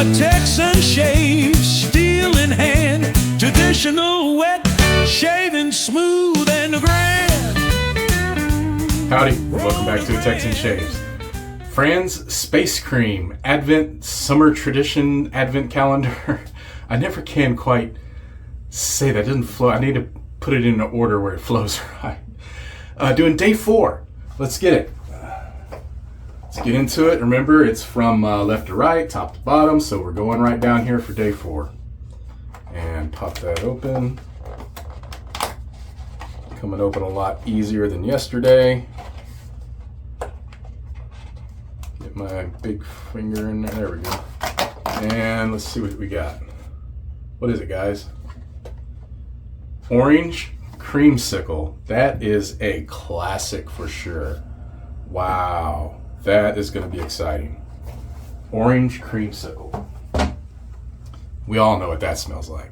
A Texan shave, steel in hand, traditional wet, shaving smooth and grand. Howdy, welcome back to Texan Shaves. Fran'S Space Cream Advent Summer Tradition Advent Calendar. I never can quite say that. It doesn't flow. I need to put it in an order where it flows right. Doing day 4. Let's get it. Let's get into it. Remember, it's from left to right, top to bottom, so we're going right down here for day 4. And pop that open. Coming open a lot easier than yesterday. Get my big finger in there. There we go. And let's see what we got. What is it, guys? Orange creamsicle. That is a classic for sure. Wow. That is going to be exciting. Orange creamsicle. We all know what that smells like.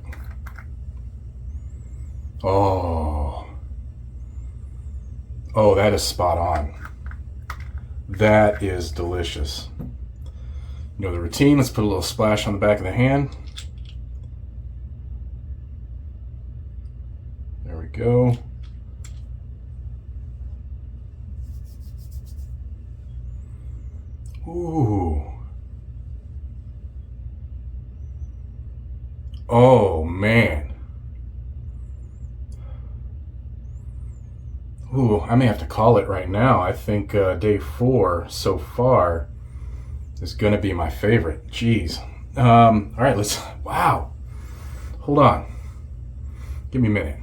Oh, that is spot on. That is delicious. You know the routine. Let's put a little splash on the back of the hand. There we go. Ooh. Oh, man. Ooh, I may have to call it right now. I think day 4 so far is going to be my favorite. Jeez. All right, let's... Wow. Hold on. Give me a minute.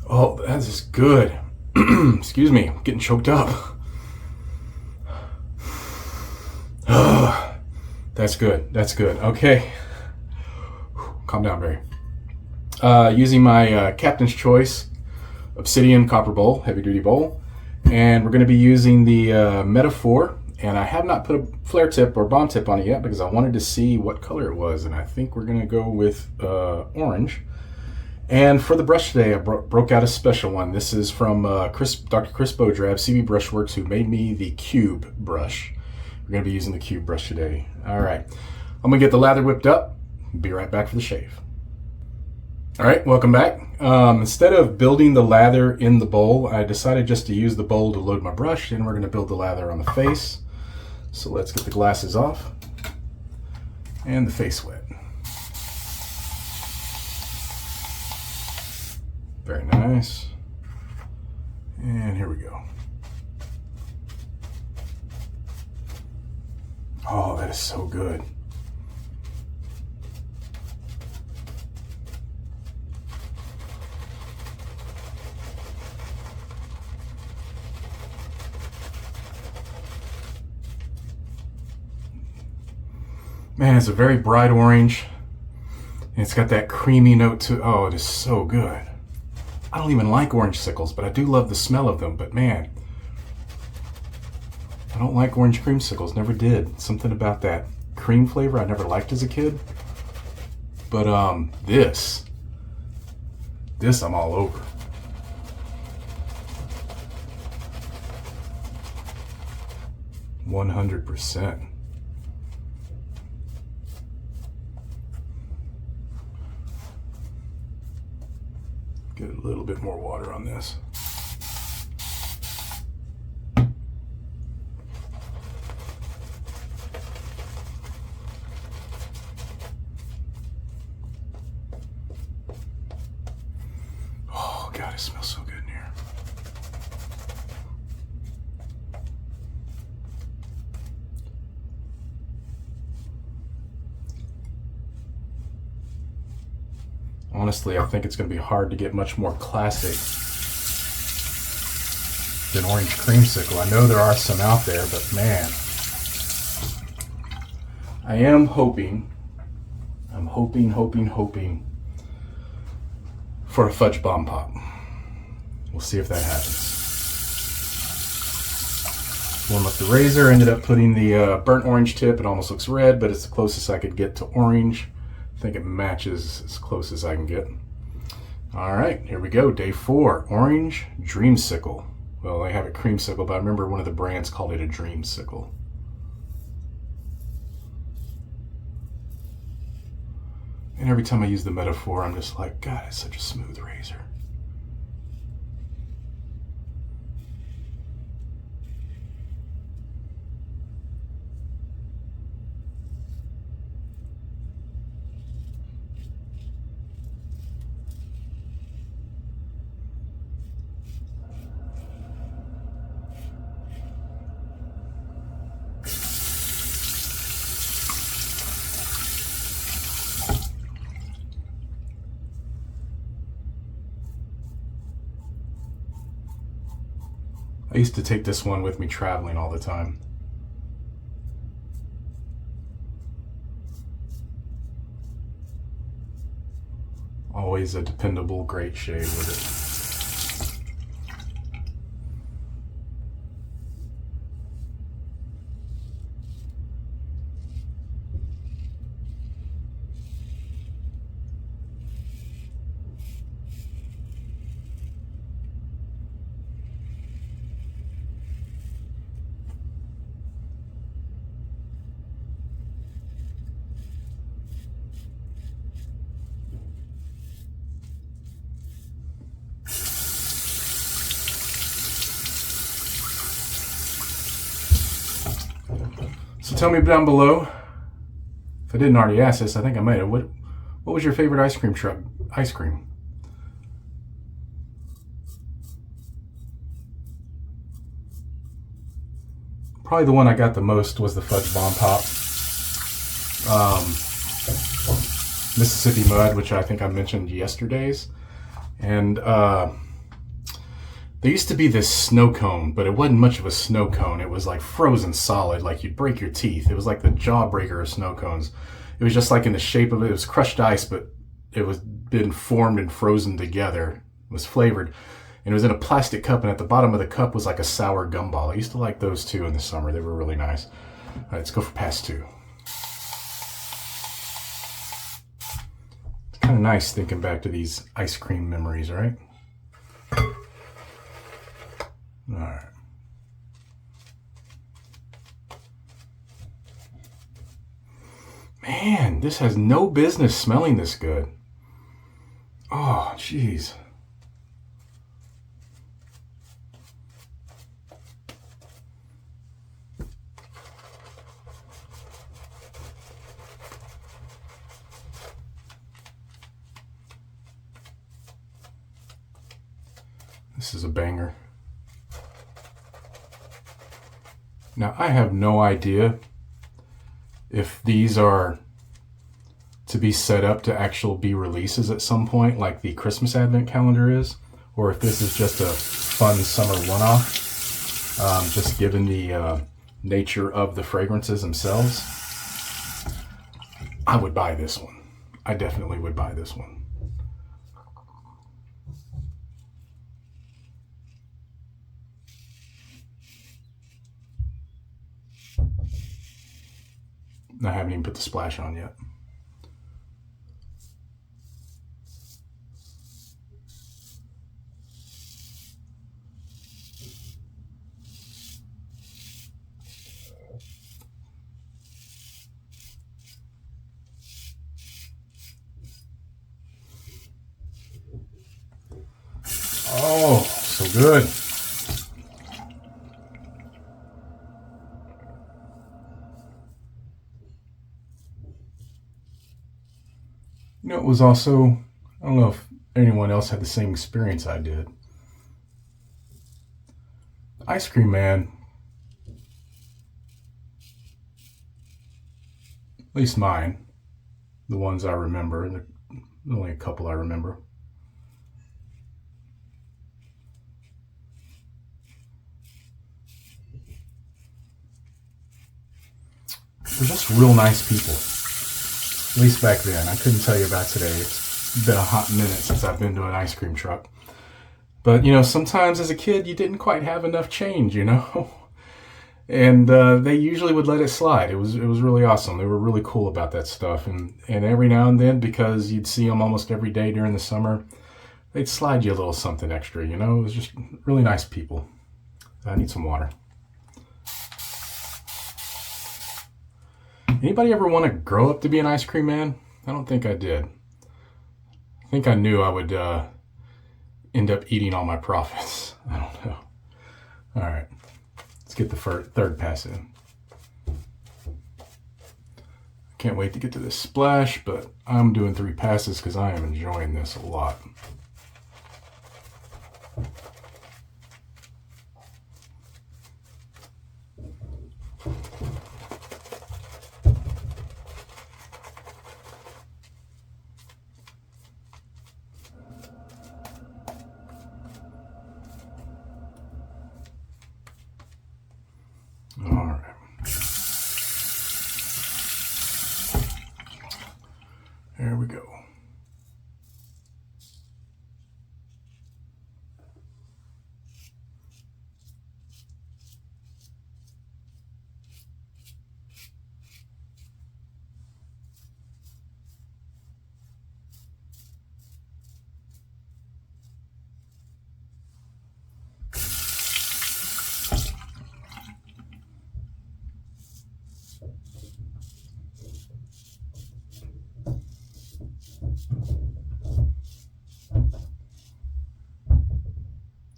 Oh, that is good. Excuse me. I'm getting choked up. That's good. That's good. Okay. Calm down, Barry. Using my Captain's Choice Obsidian Copper Bowl, heavy duty bowl. And we're going to be using the Metaphor. And I have not put a flare tip or bomb tip on it yet because I wanted to see what color it was. And I think we're going to go with orange. And for the brush today, I broke out a special one. This is from Dr. Chris Bodrab, CB Brushworks, who made me the Cube brush. We're going to be using the Cube brush today. All right. I'm going to get the lather whipped up. Be right back for the shave. All right, welcome back. Instead of building the lather in the bowl, I decided just to use the bowl to load my brush, and we're going to build the lather on the face. So let's get the glasses off and the face wet. Very nice. And here we go. Oh, that is so good. Man, it's a very bright orange. And it's got that creamy note to it. Oh, it is so good. I don't even like orange sickles, but I do love the smell of them. But man, I don't like orange creamsicles, never did. Something about that cream flavor I never liked as a kid. But this I'm all over. %100%. Get a little bit more water on this. God, it smells so good in here. Honestly, I think it's going to be hard to get much more classic than orange creamsicle. I know there are some out there, but man, I am hoping, I'm hoping for a fudge bomb pop. We'll see if that happens. Warm up the razor, ended up putting the burnt orange tip. It almost looks red, but it's the closest I could get to orange. I think it matches as close as I can get. All right, here we go, day 4, orange dreamsicle. Well, they have a creamsicle, but I remember one of the brands called it a dreamsicle. And every time I use the metaphor, I'm just like, God, it's such a smooth razor. I used to take this one with me traveling all the time. Always a dependable, great shade with it. So tell me down below, if I didn't already ask this, I think I might have. What was your favorite ice cream truck? Ice cream. Probably the one I got the most was the Fudge Bomb Pop. Mississippi Mud, which I think I mentioned yesterday's. And there used to be this snow cone, but it wasn't much of a snow cone. It was like frozen solid, like you'd break your teeth. It was like the jawbreaker of snow cones. It was just like in the shape of it. It was crushed ice, but it was been formed and frozen together. It was flavored. And it was in a plastic cup, and at the bottom of the cup was like a sour gumball. I used to like those too in the summer. They were really nice. All right, let's go for pass 2. It's kind of nice thinking back to these ice cream memories, right? All right. Man, this has no business smelling this good. Oh, jeez. This is a banger. Now, I have no idea if these are to be set up to actually be releases at some point, like the Christmas Advent calendar is, or if this is just a fun summer one-off, just given the nature of the fragrances themselves. I would buy this one. I definitely would buy this one. I haven't even put the splash on yet. Oh, so good. You know, it was also, I don't know if anyone else had the same experience I did. Ice Cream Man, at least mine, the ones I remember, and only a couple I remember. They're just real nice people. At least back then. I couldn't tell you about today. It's been a hot minute since I've been to an ice cream truck. But, you know, sometimes as a kid, you didn't quite have enough change, you know? And they usually would let it slide. It was really awesome. They were really cool about that stuff. And every now and then, because you'd see them almost every day during the summer, they'd slide you a little something extra, you know? It was just really nice people. I need some water. Anybody ever want to grow up to be an ice cream man? I don't think I did. I think I knew I would end up eating all my profits. I don't know. All right, let's get the third pass in. Can't wait to get to this splash, but I'm doing 3 passes because I am enjoying this a lot. All right. There we go.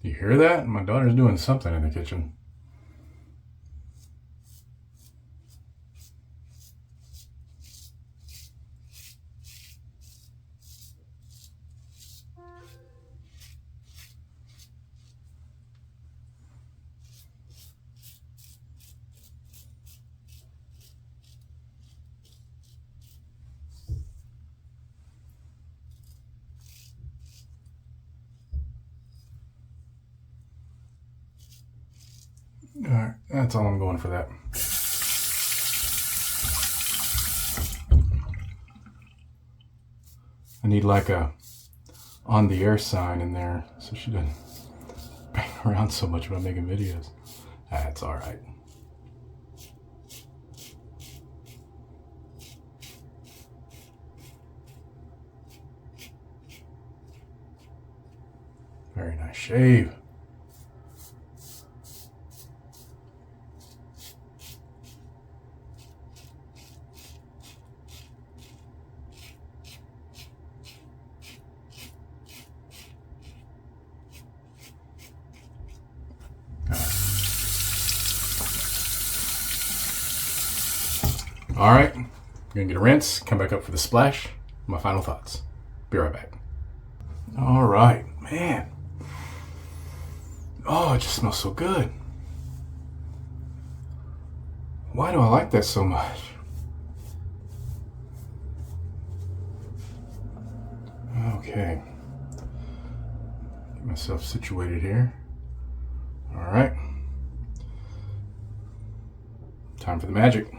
You hear that? My daughter's doing something in the kitchen. All right, that's all I'm going for that. I need like a on the air sign in there so she doesn't bang around so much when I'm making videos. That's all right. Very nice shave. All right, I'm gonna get a rinse, come back up for the splash. My final thoughts. Be right back. All right, man. Oh, it just smells so good. Why do I like that so much? Okay. Get myself situated here. All right. Time for the magic.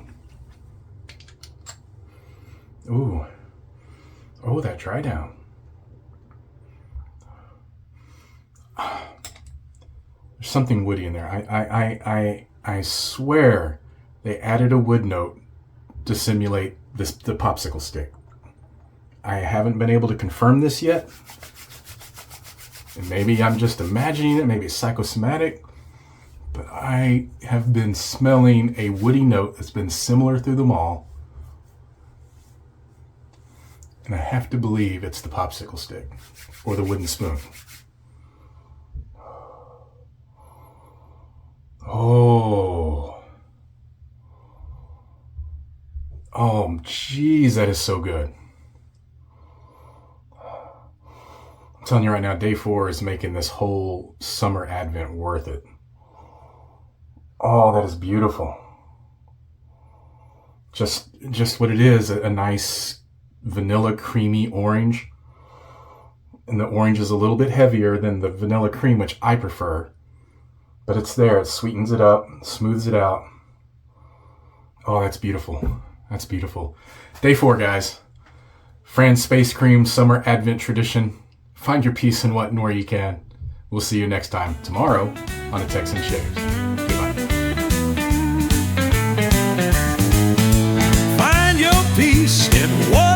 Ooh. Oh, that dry down. There's something woody in there. I swear they added a wood note to simulate the popsicle stick. I haven't been able to confirm this yet. And maybe I'm just imagining it, maybe it's psychosomatic, but I have been smelling a woody note that's been similar through them all. And I have to believe it's the popsicle stick or the wooden spoon. Oh. Oh, geez, that is so good. I'm telling you right now, day 4 is making this whole summer advent worth it. Oh, that is beautiful. Just what it is, a nice vanilla creamy orange. And the orange is a little bit heavier than the vanilla cream, which I prefer. But it's there, it sweetens it up, smooths it out. Oh, that's beautiful. That's beautiful. Day 4, guys. Fran'S Space Cream Summer Advent Tradition. Find your peace in what and where you can. We'll see you next time, tomorrow, on A Texan Shaves. Goodbye. Find your peace in what